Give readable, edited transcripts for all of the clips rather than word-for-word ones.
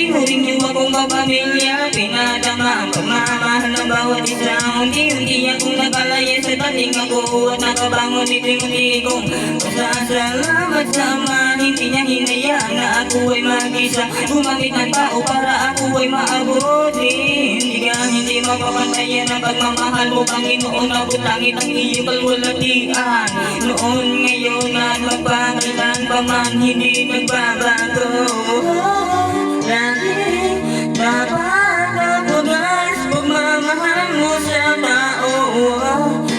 Tinuring niyo akong kapamilya, pinadama ang pagmamahal ng bawat isa. Unti-unti akong nakalaya sa dating ako at nakabangon unti-unti kong pasasalamat sa Ama. Hindi niya hinayaan na ako ay mag-isa, gumamit ng tao para ako ay maabutin. Hindi mapapantayan ang pagmamahal mo, Panginoon. Abot langit ang iyong kalwalatian. Noon, ngayon at magpakailan pa man, hindi nagbabago. Laging dapat ako guys, pagmamahal mo sa tao.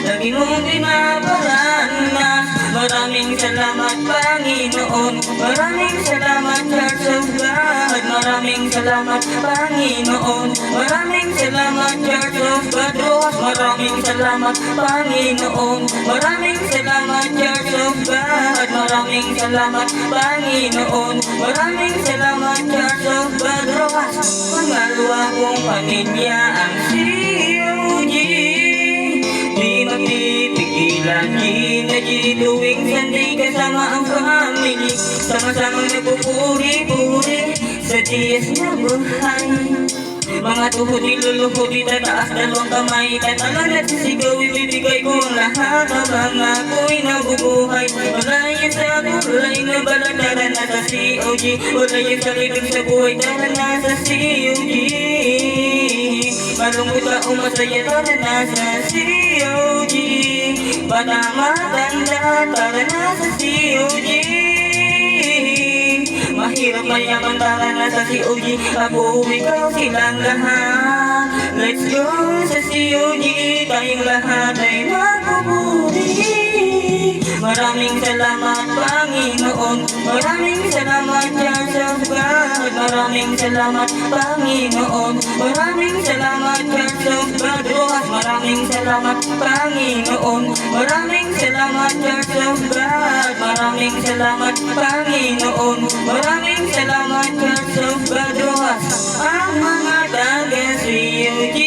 Lagi mong pinaparanas. Maraming salamat, Panginoon. Maraming salamat, Church of God. Maraming salamat, Panginoon. Maraming salamat, Church of God. Maraming salamat, Panginoon. Maraming salamat, Church of God. Maraming salamat, Panginoon. Maraming salamat, Church of God. Pangalawa kong pamilya ang COG. Di magpipigilan, tuwing Sunday kasama ang family. Sama-sama nagpupuri-puri sa Diyos na buhay. Mga tuhod niluluhod, itataas dalawang kamay. Tatalan at sisigaw, ibibigay ko ang lahat habang ako'y nabubuhay. Malayo sa kulay na balat, tara na sa COG. Malayo sa libig sa buhay, tara na sa COG. Malungkot o masaya, tara na sa COG. Bata matanda, tara na sa COG. Mahirap mayaman, tara na sa COG. Ako, ikaw, silang lahat. Let's go sa COG. Tayong lahat ay magpupuri. Maraming salamat, Panginoon. Maraming salamat, Church of God. Maraming salamat, Panginoon. Maraming salamat, Church of God. Maraming salamat, Panginoon. Maraming salamat, Church of God. Maraming salamat, Panginoon. Maraming salamat, Church of God. Ang mga taga-COG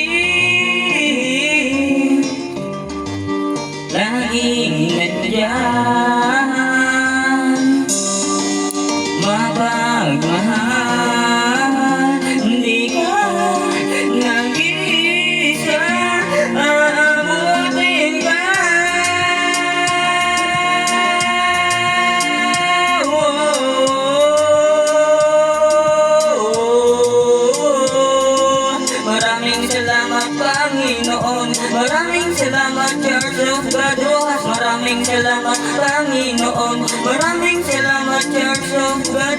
laging nandiyan, mapagmahal. Hindi ka nag-iisa, aabutin ka. Maraming salamat, Panginoon. Maraming salamat, Church of God. Maraming salamat, Panginoon. Maraming salamat, Church of God.